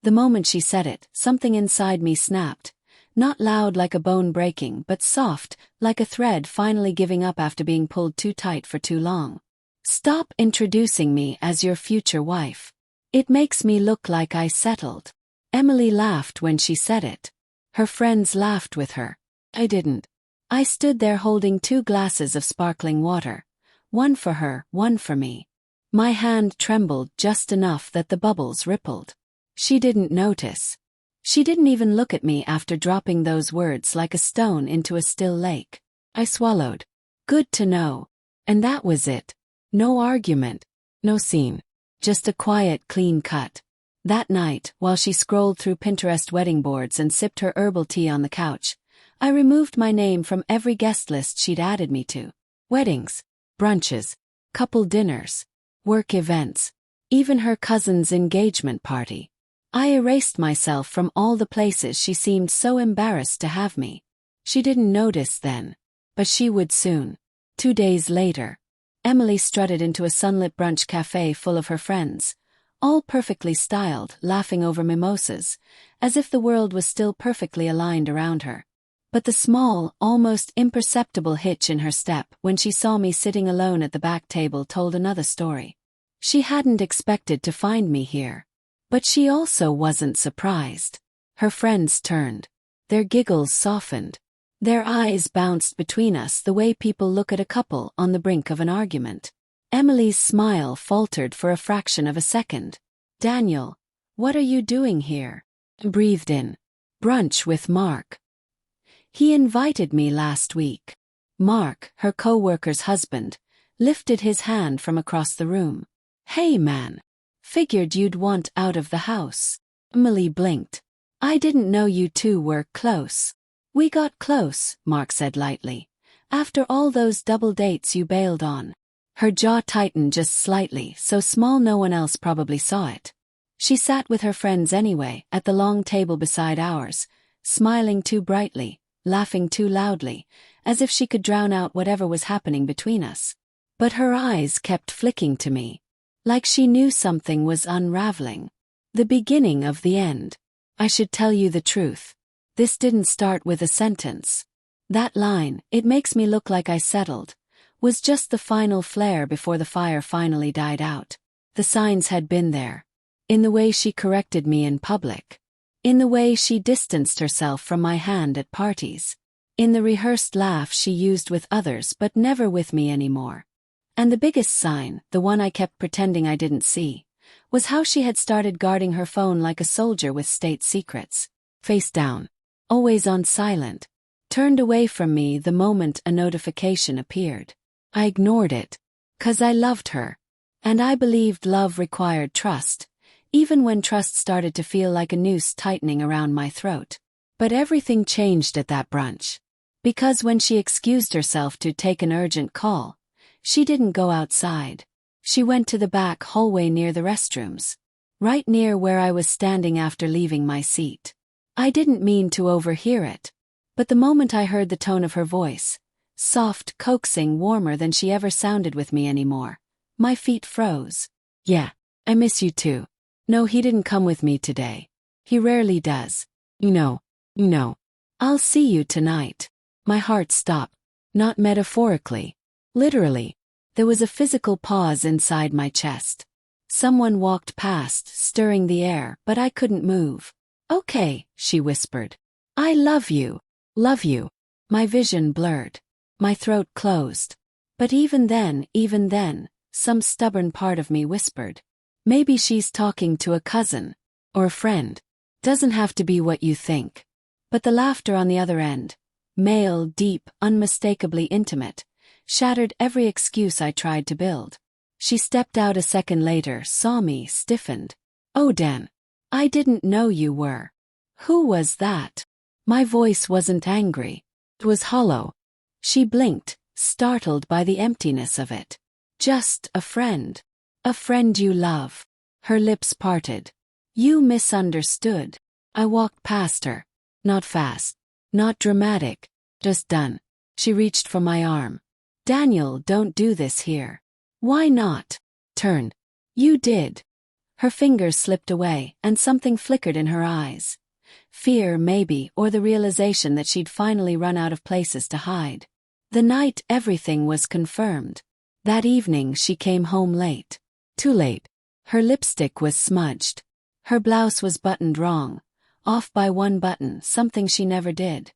The moment she said it, something inside me snapped. Not loud like a bone breaking, but soft, like a thread finally giving up after being pulled too tight for too long. Stop introducing me as your future wife. It makes me look like I settled. Emily laughed when she said it. Her friends laughed with her. I didn't. I stood there holding 2 glasses of sparkling water. One for her, one for me. My hand trembled just enough that the bubbles rippled. She didn't notice. She didn't even look at me after dropping those words like a stone into a still lake. I swallowed. Good to know. And that was it. No argument. No scene. Just a quiet, clean cut. That night, while she scrolled through Pinterest wedding boards and sipped her herbal tea on the couch, I removed my name from every guest list she'd added me to. Weddings, brunches, couple dinners, work events, even her cousin's engagement party. I erased myself from all the places she seemed so embarrassed to have me. She didn't notice then, but she would soon. 2 days later, Emily strutted into a sunlit brunch cafe full of her friends, all perfectly styled, laughing over mimosas, as if the world was still perfectly aligned around her. But the small, almost imperceptible hitch in her step when she saw me sitting alone at the back table told another story. She hadn't expected to find me here. But she also wasn't surprised. Her friends turned. Their giggles softened. Their eyes bounced between us the way people look at a couple on the brink of an argument. Emily's smile faltered for a fraction of a second. Daniel, what are you doing here? Breathed in. Brunch with Mark. He invited me last week. Mark, her co-worker's husband, lifted his hand from across the room. Hey man. Figured you'd want out of the house. Emily blinked. I didn't know you two were close. We got close, Mark said lightly. After all those double dates you bailed on. Her jaw tightened just slightly, so small no one else probably saw it. She sat with her friends anyway, at the long table beside ours, smiling too brightly, laughing too loudly, as if she could drown out whatever was happening between us. But her eyes kept flicking to me. Like she knew something was unraveling. The beginning of the end. I should tell you the truth. This didn't start with a sentence. That line, "It makes me look like I settled," was just the final flare before the fire finally died out. The signs had been there. In the way she corrected me in public. In the way she distanced herself from my hand at parties. In the rehearsed laugh she used with others but never with me anymore. And the biggest sign, the one I kept pretending I didn't see, was how she had started guarding her phone like a soldier with state secrets. Face down. Always on silent. Turned away from me the moment a notification appeared. I ignored it. 'Cause I loved her. And I believed love required trust, even when trust started to feel like a noose tightening around my throat. But everything changed at that brunch. Because when she excused herself to take an urgent call, she didn't go outside. She went to the back hallway near the restrooms. Right near where I was standing after leaving my seat. I didn't mean to overhear it. But the moment I heard the tone of her voice, soft, coaxing, warmer than she ever sounded with me anymore, my feet froze. Yeah, I miss you too. No, he didn't come with me today. He rarely does. You know. I'll see you tonight. My heart stopped. Not metaphorically. Literally. There was a physical pause inside my chest. Someone walked past, stirring the air, but I couldn't move. Okay, she whispered. I love you. Love you. My vision blurred. My throat closed. But even then, some stubborn part of me whispered. Maybe she's talking to a cousin. Or a friend. Doesn't have to be what you think. But the laughter on the other end, male, deep, unmistakably intimate, shattered every excuse I tried to build. She stepped out a second later, saw me, stiffened. Oh Dan. I didn't know you were. Who was that? My voice wasn't angry. It was hollow. She blinked, startled by the emptiness of it. Just a friend. A friend you love. Her lips parted. You misunderstood. I walked past her. Not fast. Not dramatic. Just done. She reached for my arm. Daniel, don't do this here. Why not? Turned. You did. Her fingers slipped away, and something flickered in her eyes. Fear, maybe, or the realization that she'd finally run out of places to hide. The night everything was confirmed. That evening she came home late. Too late. Her lipstick was smudged. Her blouse was buttoned wrong, off by one button, something she never did.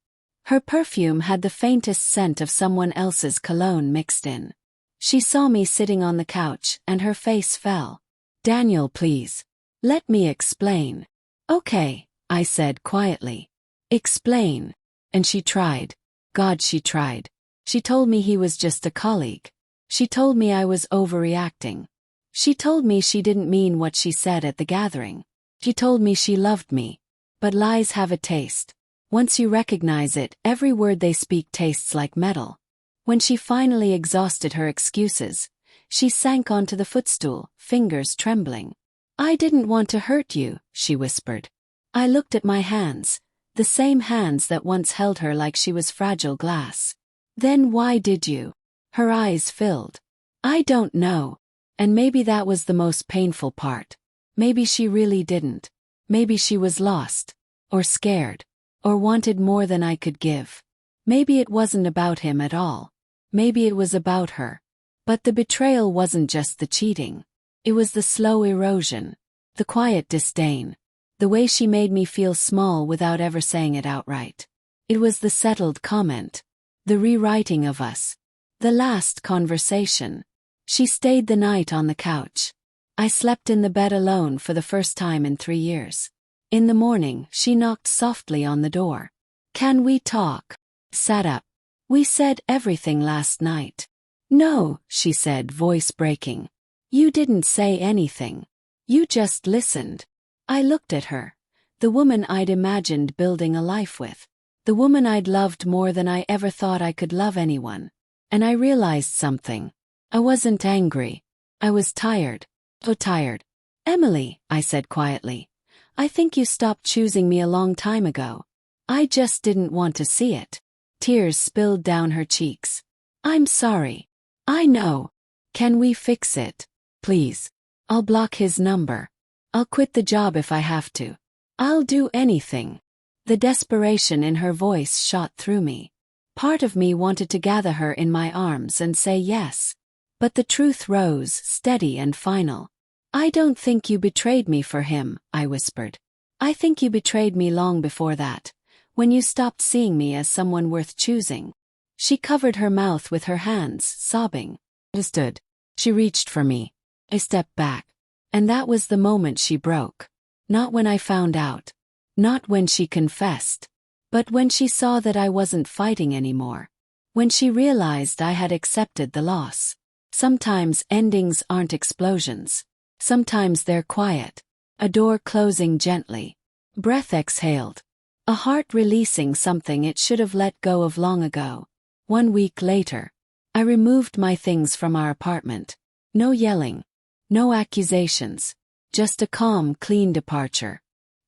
Her perfume had the faintest scent of someone else's cologne mixed in. She saw me sitting on the couch, and her face fell. "Daniel, please. Let me explain." "Okay," I said quietly. "Explain." And she tried. God, she tried. She told me he was just a colleague. She told me I was overreacting. She told me she didn't mean what she said at the gathering. She told me she loved me. But lies have a taste. Once you recognize it, every word they speak tastes like metal. When she finally exhausted her excuses, she sank onto the footstool, fingers trembling. "I didn't want to hurt you," she whispered. I looked at my hands, the same hands that once held her like she was fragile glass. "Then why did you?" Her eyes filled. "I don't know." And maybe that was the most painful part. Maybe she really didn't. Maybe she was lost, or scared, or wanted more than I could give. Maybe it wasn't about him at all. Maybe it was about her. But the betrayal wasn't just the cheating. It was the slow erosion, the quiet disdain, the way she made me feel small without ever saying it outright. It was the settled comment, the rewriting of us, the last conversation. She stayed the night on the couch. I slept in the bed alone for the first time in 3 years. In the morning, she knocked softly on the door. "Can we talk?" Sat up. "We said everything last night." "No," she said, voice breaking. "You didn't say anything. You just listened." I looked at her. The woman I'd imagined building a life with. The woman I'd loved more than I ever thought I could love anyone. And I realized something. I wasn't angry. I was tired. So tired. "Emily," I said quietly, "I think you stopped choosing me a long time ago. I just didn't want to see it." Tears spilled down her cheeks. "I'm sorry. I know. Can we fix it? Please. I'll block his number. I'll quit the job if I have to. I'll do anything." The desperation in her voice shot through me. Part of me wanted to gather her in my arms and say yes. But the truth rose, steady and final. "I don't think you betrayed me for him," I whispered. "I think you betrayed me long before that, when you stopped seeing me as someone worth choosing." She covered her mouth with her hands, sobbing. "Understood." She reached for me. I stepped back. And that was the moment she broke. Not when I found out. Not when she confessed. But when she saw that I wasn't fighting anymore. When she realized I had accepted the loss. Sometimes endings aren't explosions. Sometimes they're quiet. A door closing gently. Breath exhaled. A heart releasing something it should have let go of long ago. 1 week later, I removed my things from our apartment. No yelling. No accusations. Just a calm, clean departure.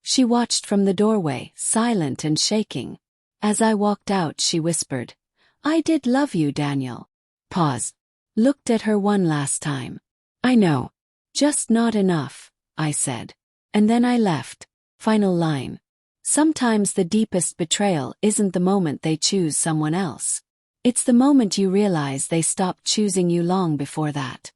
She watched from the doorway, silent and shaking. As I walked out, she whispered, "I did love you, Daniel." Pause. Looked at her one last time. "I know. Just not enough," I said. And then I left. Final line. Sometimes the deepest betrayal isn't the moment they choose someone else. It's the moment you realize they stopped choosing you long before that.